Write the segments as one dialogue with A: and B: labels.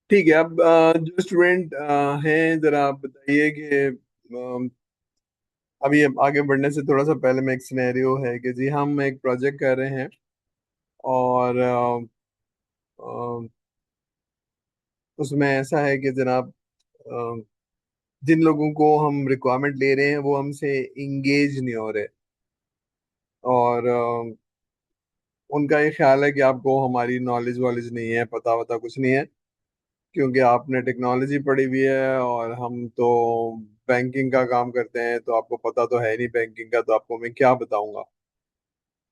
A: ठीक है। अब जो स्टूडेंट हैं, जरा आप बताइए कि अभी अब आगे बढ़ने से थोड़ा सा पहले में एक सिनेरियो है कि जी हम एक प्रोजेक्ट कर रहे हैं और उसमें ऐसा है कि जनाब अ, जिन लोगों को हम रिक्वायरमेंट ले रहे हैं वो हमसे इंगेज नहीं हो रहे। और उनका ये ख्याल है कि आपको हमारी नॉलेज वॉलेज नहीं है, पता वता कुछ नहीं है, क्योंकि आपने टेक्नोलॉजी पढ़ी हुई है और हम तो बैंकिंग का काम करते हैं, तो आपको पता तो है नहीं बैंकिंग का, तो आपको मैं क्या बताऊंगा।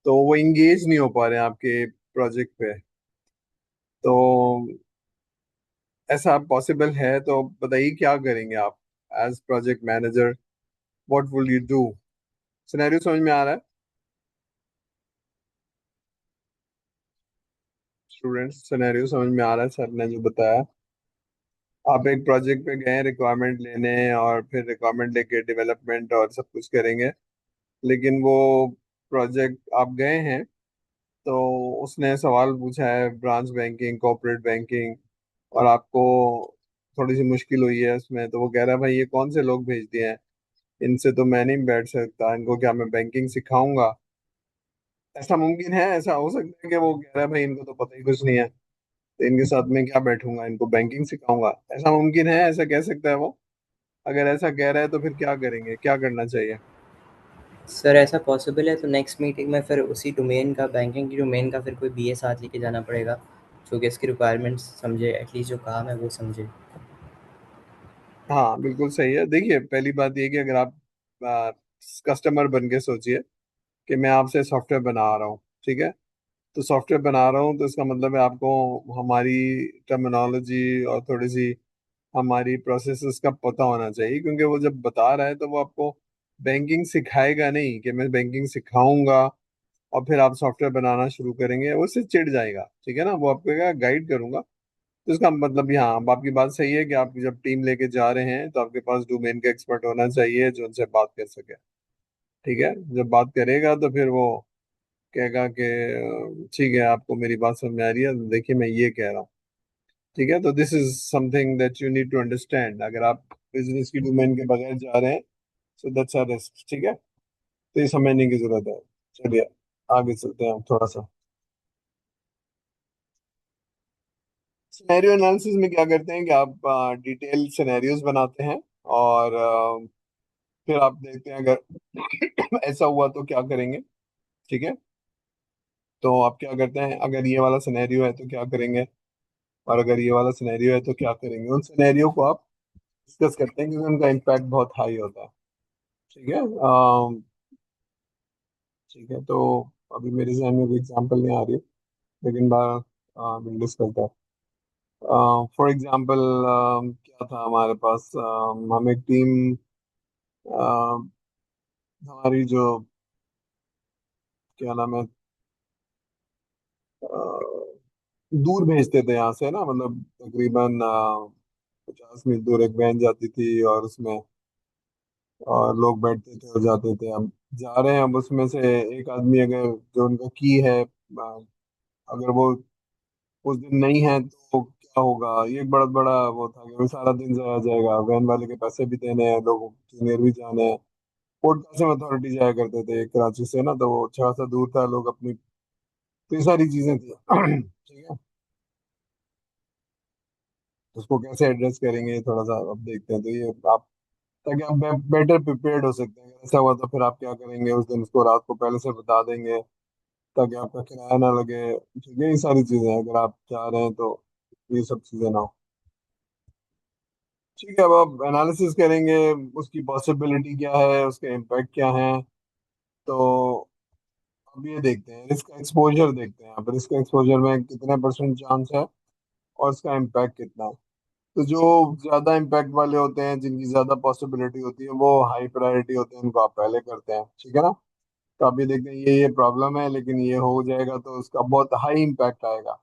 A: तो वो इंगेज नहीं हो पा रहे हैं आपके प्रोजेक्ट पे। तो ऐसा पॉसिबल है तो बताइए क्या करेंगे आप as project manager. What will you do? Scenario समझ में आ रहा है स्टूडेंट्स? सिनेरियो समझ में आ रहा है सर ने जो बताया? आप एक प्रोजेक्ट पे गए रिक्वायरमेंट लेने और फिर रिक्वायरमेंट लेके डेवलपमेंट और सब कुछ करेंगे, लेकिन वो प्रोजेक्ट आप गए हैं तो उसने सवाल पूछा है ब्रांच बैंकिंग, कॉर्पोरेट बैंकिंग, और आपको थोड़ी सी मुश्किल हुई है उसमें, तो वो कह रहा है भाई ये कौन से लोग भेज दिए हैं, इनसे तो मैं नहीं बैठ सकता, इनको क्या मैं बैंकिंग सिखाऊंगा? ऐसा मुमकिन है? ऐसा हो सकता है कि वो कह रहा है भाई इनको तो पता ही कुछ नहीं है, तो इनके साथ में क्या बैठूंगा, इनको बैंकिंग सिखाऊंगा? ऐसा मुमकिन है? ऐसा कह सकता है वो? अगर ऐसा कह रहा है तो फिर क्या करेंगे, क्या करना चाहिए?
B: सर ऐसा पॉसिबल है तो नेक्स्ट मीटिंग में फिर उसी डोमेन का, बैंकिंग की डोमेन का, फिर कोई बीए साथ लेके जाना पड़ेगा जो कि इसकी रिक्वायरमेंट्स समझे, एटलीस्ट जो काम है वो समझे।
A: हाँ बिल्कुल सही है। देखिए पहली बात ये कि अगर आप कस्टमर बन के सोचिए कि मैं आपसे सॉफ्टवेयर बना रहा हूँ, ठीक है? तो सॉफ्टवेयर बना रहा हूँ तो इसका मतलब है आपको हमारी टर्मिनोलॉजी और थोड़ी सी हमारी प्रोसेसेस का पता होना चाहिए, क्योंकि वो जब बता रहा है तो वो आपको बैंकिंग सिखाएगा नहीं कि मैं बैंकिंग सिखाऊंगा और फिर आप सॉफ्टवेयर बनाना शुरू करेंगे, वो उससे चिढ़ जाएगा। ठीक है ना? वो आपको क्या गाइड करूंगा। तो इसका मतलब यहाँ अब आपकी बात सही है कि आप जब टीम लेके जा रहे हैं तो आपके पास डोमेन का एक्सपर्ट होना चाहिए जो उनसे बात कर सके। ठीक है? जब बात करेगा तो फिर वो कहेगा कि ठीक है आपको मेरी बात समझ में आ रही है, देखिए मैं ये कह रहा हूँ। ठीक है? तो this is something that you need to understand अगर आप बिजनेस की डोमेन के बगैर जा रहे हैं। So that's a risk. ठीक है? तो ये समझने की जरूरत है। चलिए आगे चलते हैं हम थोड़ा सा। सिनेरियो एनालिसिस में क्या करते हैं कि आप डिटेल सिनेरियोज बनाते हैं और फिर आप देखते हैं अगर ऐसा हुआ तो क्या करेंगे। ठीक है? तो आप क्या करते हैं, अगर ये वाला सिनेरियो है तो क्या करेंगे, और अगर ये वाला सिनेरियो है तो क्या करेंगे, उन सिनेरियो को आप डिस्कस करते हैं क्योंकि उनका इम्पैक्ट बहुत हाई होता है। ठीक है? ठीक है। तो अभी मेरे जहन में कोई एग्जांपल नहीं आ रही, लेकिन बार will discuss that. For example क्या था हमारे पास, हम एक टीम, हमारी जो क्या नाम है, दूर भेजते थे यहाँ से ना, मतलब तकरीबन 50 मील दूर एक वैन जाती थी और उसमें और लोग बैठते थे और जाते थे। हम जा रहे हैं, अब उसमें से एक आदमी अगर जो उनका की है अगर वो उस दिन नहीं है तो क्या होगा? ये एक बड़ा बड़ा वो था कि वो सारा दिन जाया जाएगा, वैन वाले के पैसे भी देने हैं, लोगों सीनियर भी जाने हैं। पोर्ट कासिम अथॉरिटी जाया करते थे कराची से ना, तो वो अच्छा सा दूर था, लोग अपनी, तो ये सारी चीजें थी। ठीक है? उसको कैसे एड्रेस करेंगे ये थोड़ा सा अब देखते हैं। तो ये आप, ताकि आप बेटर प्रिपेयर्ड हो सकते हैं, अगर ऐसा हुआ तो फिर आप क्या करेंगे उस दिन, उसको रात को पहले से बता देंगे ताकि आपका किराया ना लगे। ठीक है? ये सारी चीजें हैं, अगर आप चाह रहे हैं तो ये सब चीजें ना हो। ठीक है? अब आप एनालिसिस करेंगे उसकी पॉसिबिलिटी क्या है, उसके इम्पैक्ट क्या है। तो अब ये देखते हैं, रिस्क एक्सपोजर देखते हैं। अब रिस्क एक्सपोजर में कितने परसेंट चांस है और उसका इम्पैक्ट कितना है। तो जो ज्यादा इम्पैक्ट वाले होते हैं, जिनकी ज्यादा पॉसिबिलिटी होती है, वो हाई प्रायोरिटी होते हैं, उनको आप पहले करते हैं। ठीक है ना? तो आप ये देखते हैं ये प्रॉब्लम है लेकिन ये हो जाएगा तो उसका बहुत हाई इम्पैक्ट आएगा,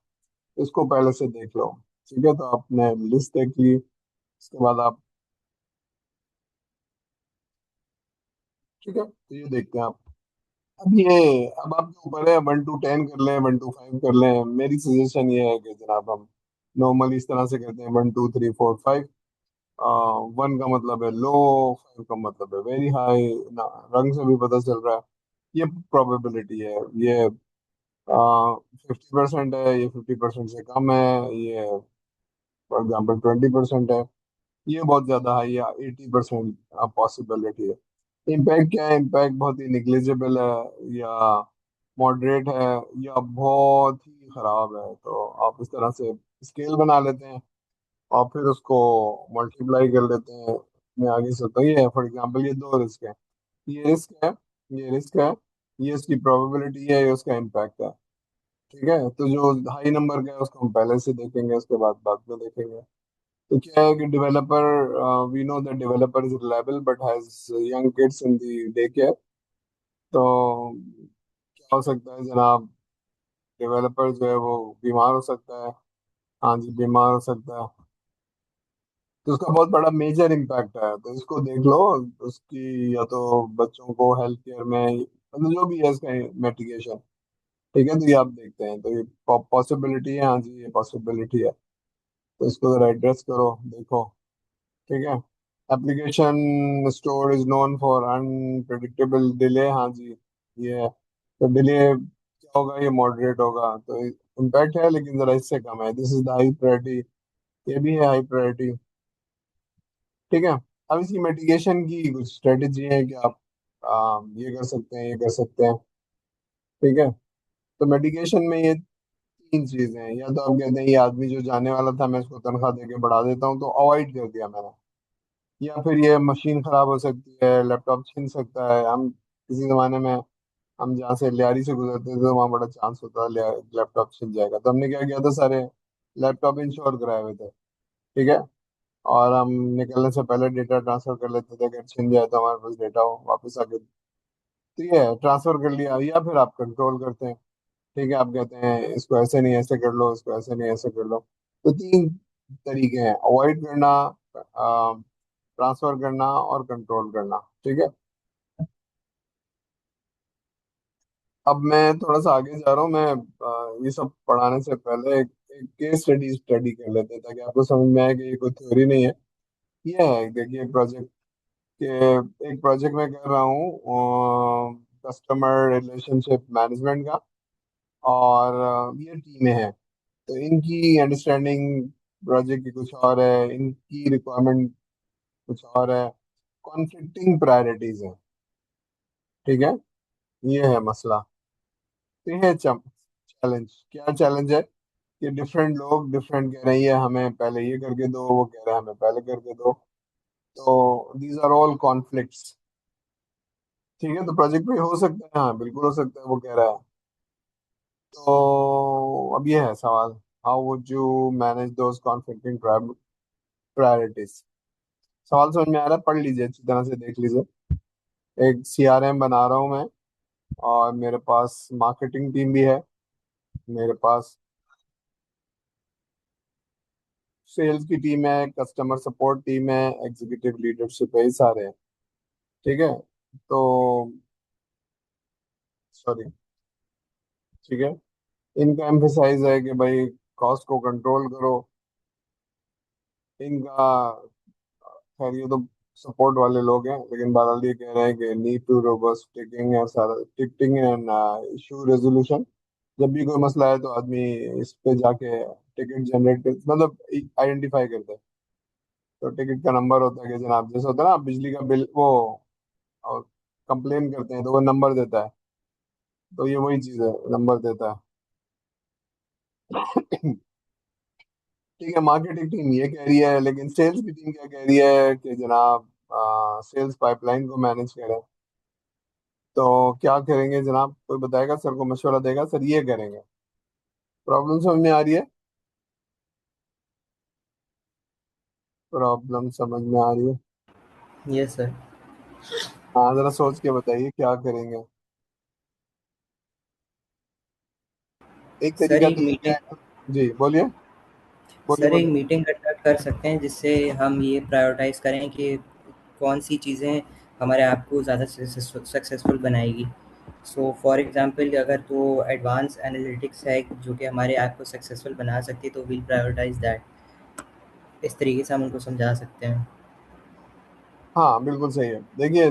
A: इसको पहले से देख लो। ठीक है? तो आपने लिस्ट देख ली, उसके बाद आप, ठीक है, तो ये देखते हैं आप। अब ये, अब आपके ऊपर है, 1 to 10 कर लें, 1 to 5 कर लें। मेरी सजेशन ये है कि जनाब हम नॉर्मली इस तरह से कहते हैं 1 2 3 4 5। 1 का मतलब है लो, 5 का मतलब है वेरी हाई ना। रंग से भी पता चल रहा है। ये प्रोबेबिलिटी है। ये 50% है, ये 50% से कम है, ये फॉर एग्जाम्पल 20% है, ये बहुत ज्यादा हाई है, 80% पॉसिबिलिटी है। इम्पैक्ट क्या है? इम्पैक्ट बहुत ही निग्लिजिबल है, या मॉडरेट है, या बहुत ही खराब है। तो आप इस तरह से स्केल बना लेते हैं और फिर उसको मल्टीप्लाई कर लेते हैं। मैं आगे चलता हूँ। ये है फॉर एग्जाम्पल, ये दो रिस्क है, ये रिस्क है, ये रिस्क है, ये इसकी प्रोबेबिलिटी है, ये उसका इम्पैक्ट है। ठीक है, तो जो हाई नंबर का है उसको हम पहले से देखेंगे, उसके बाद बाद में देखेंगे। तो क्या है कि developer, we know that developer is reliable but has young kids in the day care. तो क्या हो सकता है जनाब? डेवलपर जो है वो बीमार हो सकता है। हाँ जी, बीमार हो सकता है। तो उसका बहुत बड़ा मेजर इम्पैक्ट है, तो इसको देख लो। उसकी या तो बच्चों को हेल्थ केयर में, मतलब जो भी है इसका मेडिकेशन। ठीक है, तो ये आप देखते हैं, तो ये पॉसिबिलिटी है। हाँ जी, ये पॉसिबिलिटी है। तो इसको जरा एड्रेस करो, देखो। ठीक है। Application store is known for unpredictable delay. हाँ जी, ये है। तो डिले क्या होगा? ये मॉडरेट होगा, तो इम्पैक्ट है लेकिन जरा इससे कम है। This is the high priority. ये भी है हाई प्रायोरिटी। ठीक है। अब इसकी मिटिगेशन की कुछ स्ट्रेटेजी है कि आप ये कर सकते हैं, ये कर सकते हैं। ठीक है। तो मिटिगेशन में ये तीन चीजें हैं। या तो आप कहते हैं ये आदमी जो जाने वाला था मैं इसको तनख्वाह देके बढ़ा देता हूँ, तो अवॉइड कर दिया मैंने। या फिर ये मशीन खराब हो सकती है, लैपटॉप छीन सकता है। हम किसी जमाने में, हम जहाँ से लियारी से गुजरते थे तो वहाँ बड़ा चांस होता था लैपटॉप छिन जाएगा, तो हमने क्या किया था, सारे लैपटॉप इंश्योर कराए हुए थे। ठीक है। और हम निकलने से पहले डेटा ट्रांसफर कर लेते थे, अगर छिन जाए तो हमारे पास डेटा हो वापस आके। तो ये है, ट्रांसफर कर लिया। या फिर आप कंट्रोल करते हैं। ठीक है, आप कहते हैं इसको ऐसे नहीं ऐसे कर लो, इसको ऐसे नहीं ऐसे कर लो। तो तीन तरीके हैं: अवॉइड करना, ट्रांसफर करना, और कंट्रोल करना। ठीक है। अब मैं थोड़ा सा आगे जा रहा हूँ। मैं ये सब पढ़ाने से पहले एक केस स्टडी कर लेते हैं, ताकि आपको समझ में आए कि ये कोई थ्योरी नहीं है। ये है, देखिए, प्रोजेक्ट के एक प्रोजेक्ट मैं कर रहा हूँ कस्टमर रिलेशनशिप मैनेजमेंट का। और ये टीमें हैं, तो इनकी अंडरस्टैंडिंग प्रोजेक्ट की कुछ और है, इनकी रिक्वायरमेंट कुछ और है, कॉन्फ्लिक्टिंग प्रायोरिटीज हैं। ठीक है, ये है मसला। तो ये है चैलेंज। क्या चैलेंज है कि डिफरेंट लोग डिफरेंट कह रहे हैं, ये हमें पहले ये करके दो, वो कह रहा है हमें पहले करके दो। तो दीज आर ऑल कॉन्फ्लिक्ट्स। ठीक है, तो प्रोजेक्ट पे हो सकता है, हाँ बिल्कुल हो सकता है, वो कह रहा है। तो अब ये है सवाल: how would you manage those conflicting priorities? सवाल समझ में आ रहा है? पढ़ लीजिए, अच्छी तरह से देख लीजिए। एक सीआरएम बना रहा हूँ मैं, और मेरे पास मार्केटिंग टीम भी है, मेरे पास सेल्स की टीम है, कस्टमर सपोर्ट टीम है, एग्जीक्यूटिव लीडरशिप है, ये सारे हैं। ठीक है। तो सॉरी। ठीक है। इनका एम्फेसाइज है कि भाई कॉस्ट को कंट्रोल करो। इनका, खैर ये तो सपोर्ट वाले लोग हैं, लेकिन बहरहाल ये कह रहे हैं कि नीड टू रोबस्ट टिकिंग और सारा टिकटिंग एंड इशू रेजोल्यूशन। जब भी कोई मसला है तो आदमी इस पे जाके टिकट जनरेट कर, मतलब आइडेंटिफाई करता है। तो टिकट का नंबर होता है कि जनाब, जैसे होता है ना बिजली का बिल, वो और कंप्लेन करते हैं तो वो नंबर देता है। तो ये वही चीज़ है, नंबर देता है। ठीक है, मार्केटिंग टीम ये कह रही है, लेकिन सेल्स की टीम क्या कह रही है कि जनाब सेल्स पाइपलाइन को मैनेज करें। तो क्या करेंगे जनाब? कोई बताएगा सर को, मशवरा देगा सर, ये करेंगे। प्रॉब्लम समझ में आ रही है? प्रॉब्लम समझ में आ रही है?
B: Yes sir.
A: हाँ, जरा सोच के बताइए क्या करेंगे। एक
B: सर
A: तरीका
B: एक
A: तो ये
B: मीटिंग
A: है। जी बोलिए, बोलिए,
B: सर एक
A: बोलिए।
B: मीटिंग कंडक्ट कर सकते हैं जिससे हम ये प्रायोरिटाइज़ करें कि कौन सी चीज़ें हमारे ऐप को ज़्यादा सक्सेसफुल बनाएगी। सो फॉर एग्जांपल अगर तो एडवांस एनालिटिक्स है जो कि हमारे ऐप को सक्सेसफुल बना सकती है, तो वील प्रायोरिटाइज दैट। इस तरीके से हम उनको समझा सकते हैं।
A: हाँ बिल्कुल सही है। देखिए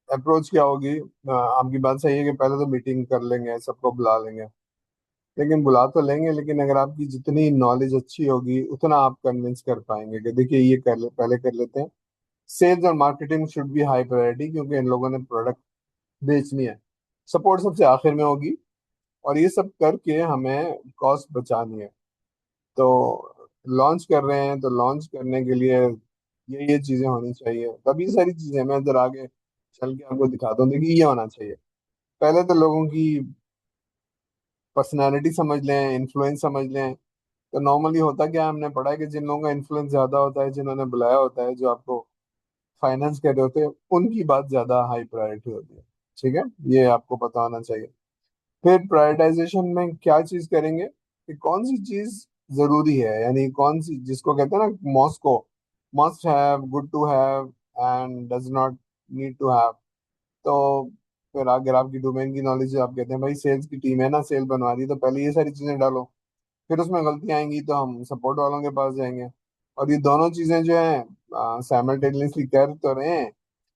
A: अप्रोच क्या होगी, आपकी बात सही है कि पहले तो मीटिंग कर लेंगे, सबको बुला लेंगे। लेकिन बुला तो लेंगे, लेकिन अगर आपकी जितनी नॉलेज अच्छी होगी उतना आप कन्विंस कर पाएंगे कि देखिए ये कर ले, पहले कर लेते हैं। सेल्स और marketing should be high priority, क्योंकि इन लोगों ने प्रोडक्ट बेचनी है। सपोर्ट सबसे आखिर में होगी। और ये सब करके हमें कॉस्ट बचानी है। तो लॉन्च कर रहे हैं तो लॉन्च करने के लिए ये चीजें होनी चाहिए, तभी सारी चीजें मैं इधर आगे चल के आपको दिखाता हूँ। देखिए ये होना चाहिए। पहले तो लोगों की पर्सनालिटी समझ लें, इन्फ्लुएंस समझ लें। तो नॉर्मली होता क्या है, हमने पढ़ा है कि जिन लोगों का इन्फ्लुएंस ज्यादा होता है, जिन्होंने बुलाया होता है, जो आपको फाइनेंस कर रहे होते हैं, उनकी बात ज्यादा हाई प्रायोरिटी होती है। ठीक है, ये आपको पता होना चाहिए। फिर प्रायोरिटाइजेशन में क्या चीज करेंगे कि कौन सी चीज जरूरी है, यानी कौन सी, जिसको कहते हैं ना Moscow, must have, good to have and does not need to have. तो फिर अगर आपकी डोमेन की नॉलेज, आप कहते हैं भाई सेल्स की टीम है ना, सेल बनवा रही है, तो पहले ये सारी चीजें डालो। फिर उसमें गलतियां आएंगी तो हम सपोर्ट वालों के पास जाएंगे। और ये दोनों चीजें जो है साइमल्टेनियसली कर तो रहे हैं,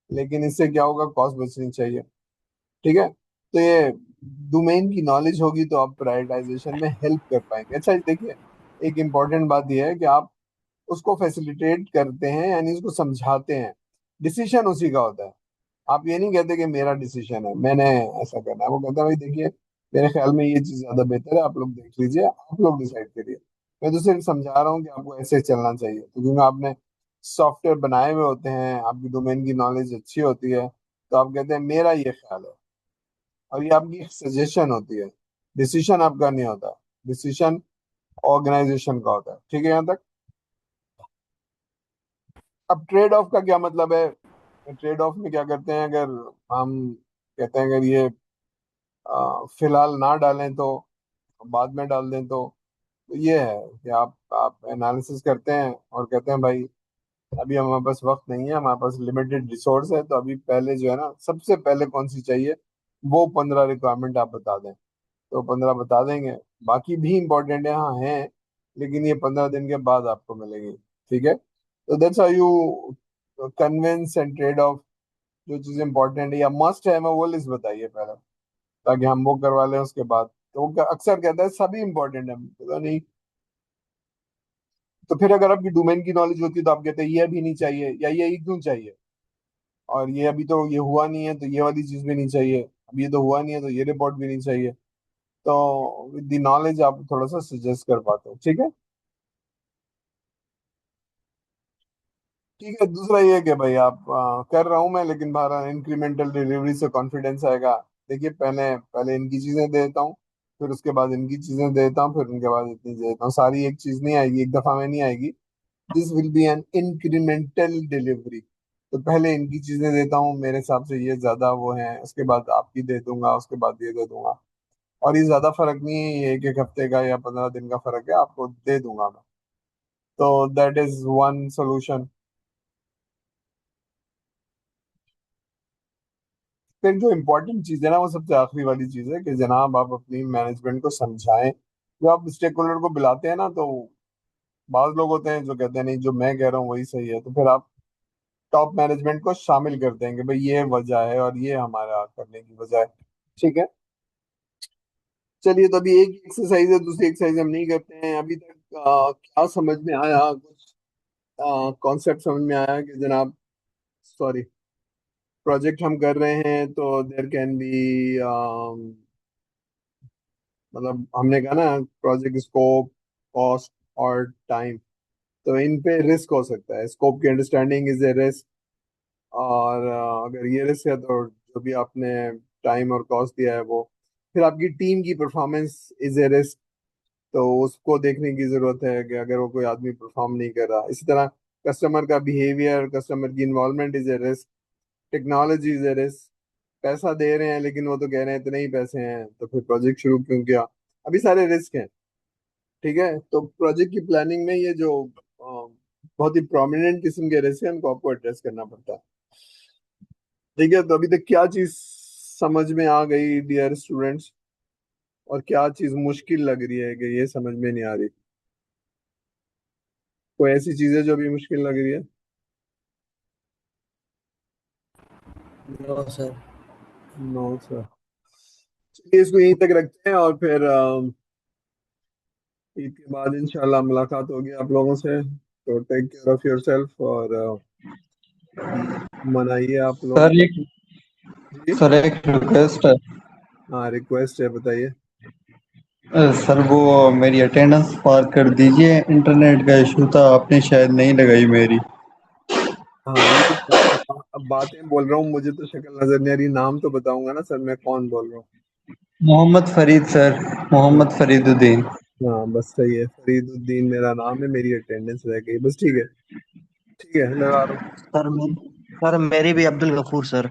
A: लेकिन इससे क्या होगा, कॉस्ट बचनी चाहिए। ठीक है। तो ये डोमेन की नॉलेज होगी तो आप प्रायोरिटाइजेशन में हेल्प कर पाएंगे। अच्छा देखिए, एक इम्पॉर्टेंट बात यह है कि आप उसको फैसिलिटेट करते हैं, यानी उसको समझाते हैं। डिसीजन उसी का होता है। आप ये नहीं कहते कि मेरा डिसीजन है, मैंने ऐसा करना है। वो कहता है भाई देखिए, मेरे ख्याल में ये चीज ज्यादा बेहतर है, आप लोग देख लीजिए, आप लोग डिसाइड करिए। मैं तो सिर्फ समझा रहा हूँ कि आपको ऐसे चलना चाहिए। तो क्योंकि आपने सॉफ्टवेयर बनाए हुए होते हैं, आपकी डोमेन की नॉलेज अच्छी होती है, तो आप कहते हैं मेरा ये ख्याल है। और ये आपकी एक सजेशन होती है, डिसीजन आपका नहीं होता। डिसीजन ऑर्गेनाइजेशन का होता है। ठीक है यहाँ तक। अब ट्रेड ऑफ का क्या मतलब है? ट्रेड ऑफ में क्या करते हैं, अगर हम कहते हैं अगर ये फिलहाल ना डालें तो बाद में डाल दें, तो ये है कि आप एनालिसिस करते हैं और कहते हैं भाई अभी हमारे पास वक्त नहीं है, हमारे पास लिमिटेड रिसोर्स है, तो अभी पहले जो है ना, सबसे पहले कौन सी चाहिए, वो 15 रिक्वायरमेंट आप बता दें। तो 15 बता देंगे। बाकी भी इंपॉर्टेंट है, हाँ है, लेकिन ये 15 दिन के बाद आपको मिलेगी। ठीक है। तो that's how you convince and trade off. जो चीज इंपॉर्टेंट है या मस्ट है, मैं वो लिस्ट बताइए पहले, ताकि हम वो करवा लें उसके बाद। तो वो अक्सर कहता है सभी इंपॉर्टेंट है, पता नहीं। तो फिर अगर आपकी डोमेन की नॉलेज होती है तो आप कहते हैं ये अभी नहीं चाहिए, या ये क्यों चाहिए, और ये अभी तो ये हुआ नहीं है तो ये वाली चीज भी नहीं चाहिए, अब ये तो हुआ नहीं है तो ये रिपोर्ट भी नहीं चाहिए। तो विद द नॉलेज आप थोड़ा सा सजेस्ट कर पाते हो। ठीक है। ठीक है, दूसरा ये है कि भाई आप कर रहा हूँ मैं, लेकिन बाहर इंक्रीमेंटल डिलीवरी से कॉन्फिडेंस आएगा। देखिए पहले पहले इनकी चीजें दे देता हूँ, फिर उसके बाद इनकी चीजें दे देता हूँ, फिर उनके बाद इतनी दे देता हूँ। सारी एक चीज नहीं आएगी, एक दफा में नहीं आएगी। This will be an incremental delivery. तो पहले इनकी चीजें देता हूँ, मेरे हिसाब से ये ज्यादा वो है, उसके बाद आपकी दे दूंगा, उसके बाद ये दे दूंगा। और ये ज्यादा फर्क नहीं है, ये एक एक हफ्ते का या 15 दिन का फर्क है, आपको दे दूंगा मैं। तो दैट इज वन सोल्यूशन। फिर जो इम्पोर्टेंट चीज है ना, वो सबसे आखिरी वाली चीज है कि जनाब आप अपनी मैनेजमेंट को समझाएं। जब आप स्टेक होल्डर को बुलाते हैं ना, तो बाज लोग होते हैं जो कहते हैं नहीं, जो मैं कह रहा हूँ वही सही है। तो फिर आप टॉप मैनेजमेंट को शामिल करते हैं कि भाई ये वजह है और ये हमारा करने की वजह है। ठीक है। चलिए, तो अभी एक एक्सरसाइज है, दूसरी एक्सरसाइज हम नहीं करते हैं अभी तक। क्या समझ में आया कुछ, कॉन्सेप्ट समझ में आया कि जनाब, सॉरी, प्रोजेक्ट हम कर रहे हैं तो देयर कैन बी, मतलब हमने कहा ना, प्रोजेक्ट स्कोप, कॉस्ट और टाइम। तो इन पे रिस्क हो सकता है। स्कोप की अंडरस्टैंडिंग इज ए रिस्क। और अगर ये रिस्क है तो जो भी आपने टाइम और कॉस्ट दिया है वो। फिर आपकी टीम की परफॉर्मेंस इज ए रिस्क। तो उसको देखने की जरूरत है कि अगर वो कोई आदमी परफॉर्म नहीं कर रहा। इसी तरह कस्टमर का बिहेवियर, कस्टमर की involvement is a risk. Technology is a risk. पैसा दे रहे हैं लेकिन वो तो कह रहे हैं इतने ही पैसे हैं, तो फिर प्रोजेक्ट शुरू क्यों किया। अभी सारे रिस्क हैं। ठीक है। तो प्रोजेक्ट की प्लानिंग में ये जो बहुत ही प्रोमिनेंट किस्म के रिस्क हैं, उनको आपको एड्रेस करना पड़ता है। ठीक है। तो अभी तक क्या चीज समझ में आ गई डियर स्टूडेंट्स, और क्या चीज मुश्किल लग रही है कि ये समझ में नहीं आ रही? कोई ऐसी चीज है जो भी मुश्किल लग रही है?
B: No sir.
A: No sir. चलिए इसको यहीं तक रखते हैं, और फिर ईद के बाद इंशाल्लाह मुलाकात होगी आप लोगों से। तो take care of yourself, और ईद मनाइए आप लोग।
C: सर एक
A: जी।
C: सर एक रिक्वेस्ट है।
A: हाँ, रिक्वेस्ट है, बताइए।
C: सर वो मेरी अटेंडेंस पार कर दीजिए, इंटरनेट का इशू था, आपने शायद नहीं लगाई मेरी।
A: हाँ, ये अब बातें बोल रहा हूँ, मुझे तो शक्ल नजर नहीं आ रही, नाम तो बताऊंगा ना सर, मैं कौन बोल रहा हूँ।
C: मोहम्मद फरीद सर,
A: हाँ।
C: मोहम्मद फरीदुद्दीन।
A: हाँ बस सही है, फरीदुद्दीन मेरा नाम है, मेरी अटेंडेंस रह गई बस। ठीक है, ठीक है, लगा रहा हूँ।
D: सर मेरी भी अब्दुल गफूर सर।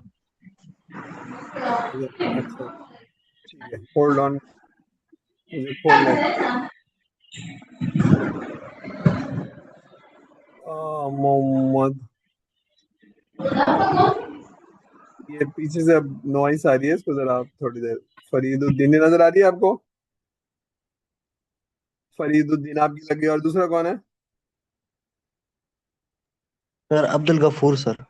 A: अच्छा, ठीक है, होल्ड ऑन, मुझे खोलने दो। मोहम्मद, ये पीछे से अब नॉइस आ रही है, इसको जरा आप थोड़ी देर। फरीदुद्दीन नजर आ रही है आपको? फरीदुद्दीन आपकी लगी, और दूसरा कौन है?
D: Sir Abdul Gafoor sir.